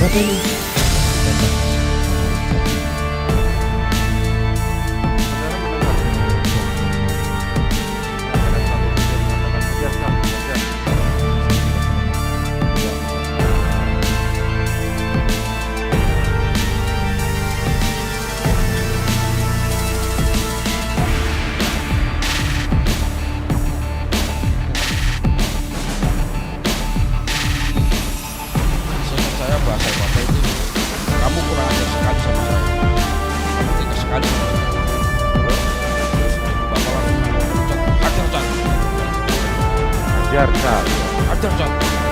Siapa ini? Seingat saya bahasa Bapak itu, kamu kurang ajar sekali sama saya. Kamu tegas sekali sama saya. Terus Bapak langsung pecat, hajar Chan, Ajar, Cak. hajar Chan.